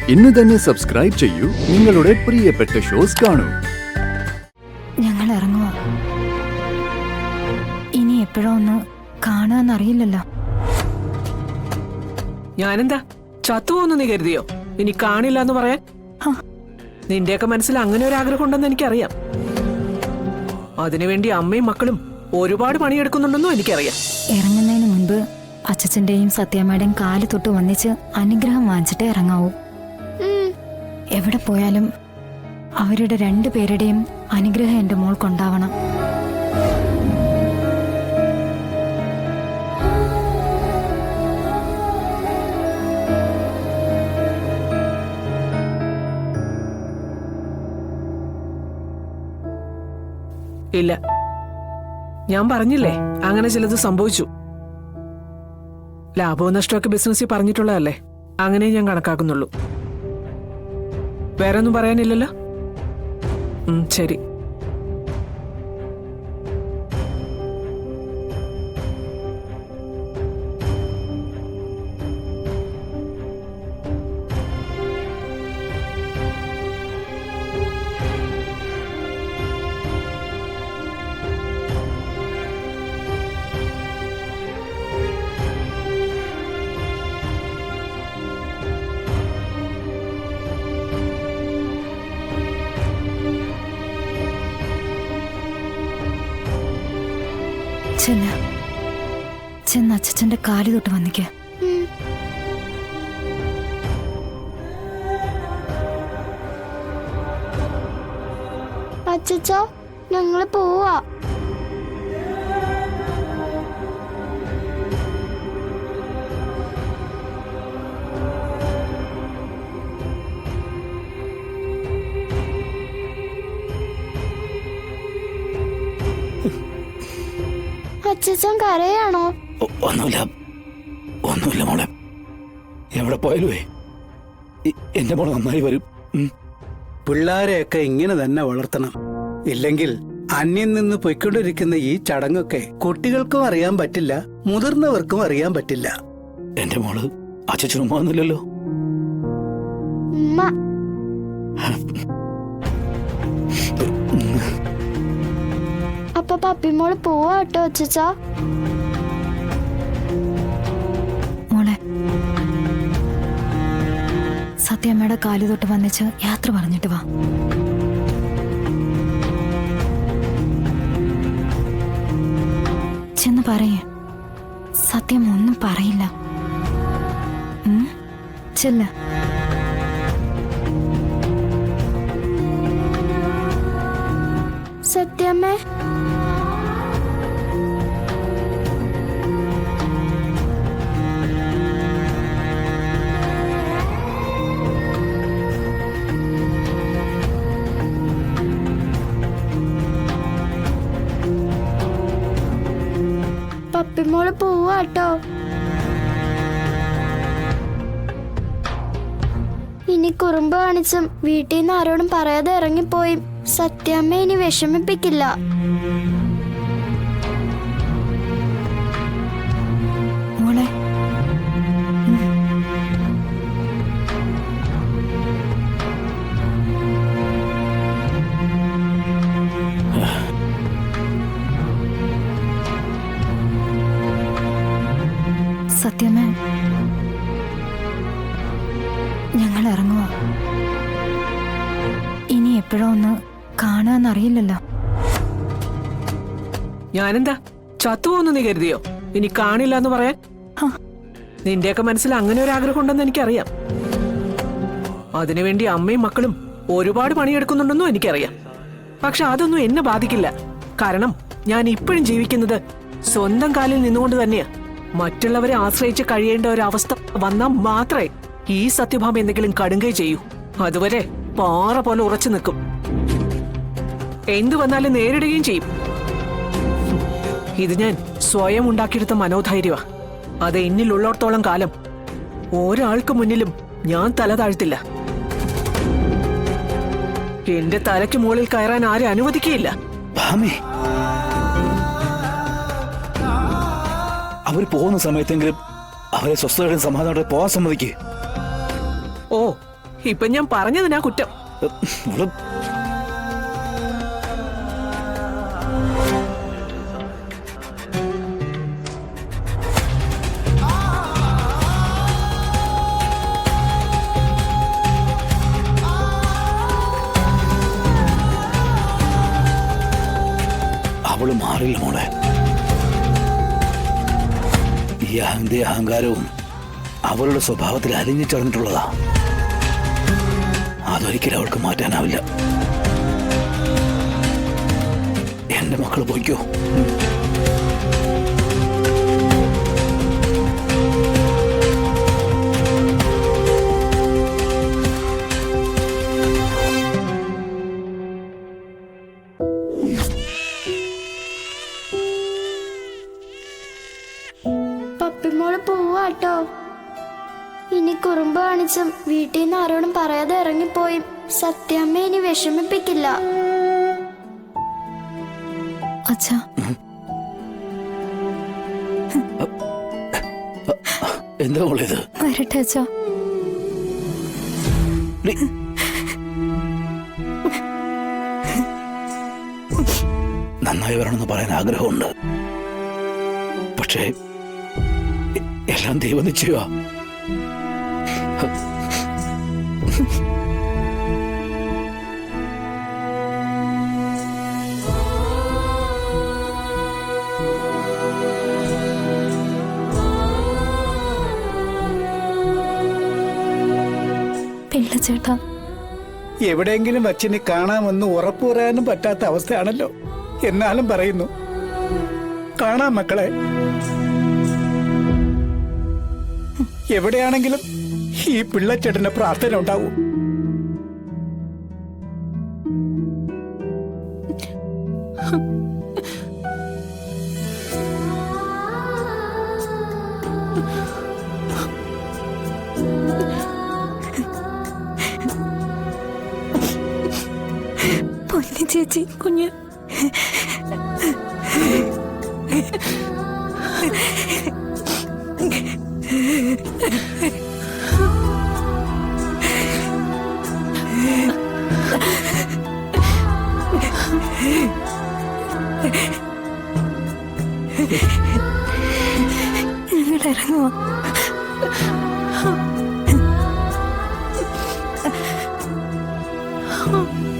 ഇന്ന് തന്നെ സബ്സ്ക്രൈബ് ചെയ്യൂ നിങ്ങളുടെ പ്രിയപ്പെട്ട ഷോസ് കാണൂ. ഞങ്ങൾ ഇറങ്ങുക. ഇനി എപ്പോഴോ ഒന്ന് കാണാന്നറിയില്ലല്ലോ. ഞാനെന്താ ചത്തുപോന്ന് നീ കരുതിയോ? ഇനി കാണില്ല എന്ന് പറയാൻ? നിന്റെയൊക്കെ മനസ്സിൽ അങ്ങനെ ഒരു ആഗ്രഹം ഉണ്ടെന്ന് എനിക്കറിയാം. അതിനുവേണ്ടി അമ്മയും മക്കളും ഒരുപാട് പണിയെടുക്കുന്നുണ്ടെന്നും എനിക്കറിയാം. ഇറങ്ങുന്നതിന് മുൻപ് അച്ഛച്ചന്റെയും സത്യമ്മയുടെയും കാല് തൊട്ട് വന്നിച്ച് അനുഗ്രഹം വാങ്ങിച്ചിട്ടേ ഇറങ്ങാവൂ. എവിടെ പോയാലും അവരുടെ രണ്ടുപേരുടെയും അനുഗ്രഹം എന്റെ മോൾക്കുണ്ടാവണം. ഇല്ല, ഞാൻ പറഞ്ഞില്ലേ അങ്ങനെ ചിലത് സംഭവിച്ചു. ലാഭവും നഷ്ടമൊക്കെ ബിസിനസ്സിൽ പറഞ്ഞിട്ടുള്ളതല്ലേ, അങ്ങനെ ഞാൻ കണക്കാക്കുന്നുള്ളൂ. വേറെ ഒന്നും പറയാനില്ലല്ലോ. ശരി. ചെന്ന് അച്ഛച്ചന്റെ കാല് തൊട്ട് വന്നിക്ക. അച്ഛാ, ഞങ്ങള് പോവാ. അച്ഛൻ കരയാണോ? ഒന്നുമില്ല മോളെ. എവിടെ പോയാലുവേ എന്റെ മോളെ നന്നായി വരും. പിള്ളാരെയൊക്കെ ഇങ്ങനെ തന്നെ വളർത്തണം. ഇല്ലെങ്കിൽ അന്യം നിന്ന് പൊയ്ക്കൊണ്ടിരിക്കുന്ന ഈ ചടങ്ങൊക്കെ കുട്ടികൾക്കും അറിയാൻ പറ്റില്ല, മുതിർന്നവർക്കും അറിയാൻ പറ്റില്ല. എന്റെ മോള് അച്ഛനും വന്നില്ലല്ലോ. അപ്പൊ പപ്പിമോള് പോവാട്ടോ അച്ഛാ. മോളെ, സത്യമ്മയുടെ കാല് തൊട്ട് വന്നിച്ച് യാത്ര പറഞ്ഞിട്ട് വാ. ചെന്ന് പറയേ, സത്യം ഒന്നും പറയില്ല. ചെല്ല. സത്യമ്മേ, പപ്പിമോള് പോവാട്ടോ. ഇനി കുറുമ്പ് കാണിച്ചും വീട്ടിൽ നിന്ന് ആരോടും പറയാതെ ഇറങ്ങിപ്പോയി സത്യമ്മ ഇനി വിഷമിപ്പിക്കില്ല. മോളെ, സത്യമേ, ഞങ്ങൾ ഇറങ്ങുക. ഇനി എപ്പോഴോ ഒന്ന് കാണാന്നറിയില്ലല്ലോ. ഞാനെന്താ ചത്തുപോന്ന് നീ കരുതിയോ? ഇനി കാണില്ല എന്ന് പറയാൻ? നിന്റെയൊക്കെ മനസ്സിൽ അങ്ങനെ ഒരു ആഗ്രഹം ഉണ്ടെന്ന് എനിക്കറിയാം. അതിനുവേണ്ടി അമ്മയും മക്കളും ഒരുപാട് പണിയെടുക്കുന്നുണ്ടെന്നും എനിക്കറിയാം. പക്ഷെ അതൊന്നും എന്നെ ബാധിക്കില്ല. കാരണം ഞാൻ ഇപ്പോഴും ജീവിക്കുന്നത് സ്വന്തം കാലിൽ നിന്നുകൊണ്ട് തന്നെയാ. മറ്റുള്ളവരെ ആശ്രയിച്ച് കഴിയേണ്ട ഒരു അവസ്ഥ വന്നാൽ മാത്രമേ ഈ സത്യഭാമ എന്തെങ്കിലും കടുങ്കൈ ചെയ്യൂ. അതുവരെ പാറ പോലെ ഉറച്ചു നിൽക്കും. എന്തു വന്നാലും നേരിടുകയും ചെയ്യും. ഇത് ഞാൻ സ്വയം ഉണ്ടാക്കിയെടുത്ത മനോധൈര്യമാ. അത് എന്നിലുള്ളിടത്തോളം കാലം ഒരാൾക്ക് മുന്നിലും ഞാൻ തല താഴ്ത്തില്ല. എന്റെ തലയ്ക്ക് മുകളിൽ കയറാൻ ആരും അനുവദിക്കുകയില്ല. അവർ പോകുന്ന സമയത്തെങ്കിലും അവരെ സ്വസ്ഥതയുടെ സമാധാനത്തോടെ പോകാൻ സമ്മതിക്കേ. ഓ, ഇപ്പൊ ഞാൻ പറഞ്ഞതിനാ കുറ്റം. മോള് അവള് മാറില്ല മോളെ. ഈ അഹങ്കാരവും അവളുടെ സ്വഭാവത്തിൽ അലിഞ്ഞു ചേർന്നിട്ടുള്ളതാ. അതൊരിക്കലും അവൾക്ക് മാറ്റാനാവില്ല. എന്റെ മക്കൾ പോയിക്കോ. പപ്പിമോള് പോവാട്ടോ. ഇനി കുറുമ്പ് കാണിച്ചും വീട്ടിൽ നിന്ന് ആരോടും പറയാതെ ഇറങ്ങിപ്പോയി സത്യാമ്മ ഇനി വിഷമിപ്പിക്കില്ല. അച്ഛാ, എന്താ മോളേത്? വരട്ടെ അച്ഛാ. നന്നായി വരണമെന്ന് പറയാൻ ആഗ്രഹമുണ്ട്. പക്ഷേ എല്ലാം ദൈവം നിശ്ചയമാ. പിള്ളച്ചേട്ടാ, എവിടെയെങ്കിലും അച്ഛനെ കാണാമെന്ന് ഉറപ്പു പറയാനും പറ്റാത്ത അവസ്ഥയാണല്ലോ. എന്നാലും പറയുന്നു, കാണാം മക്കളെ. എവിടെയാണെങ്കിലും ഈ പിള്ളച്ചേട്ടന്റെ പ്രാർത്ഥന ഉണ്ടാവും. പൊന്നി ചേച്ചി, കുഞ്ഞ് ഞങ്ങൾ ഇറങ്ങുവാ. Oh.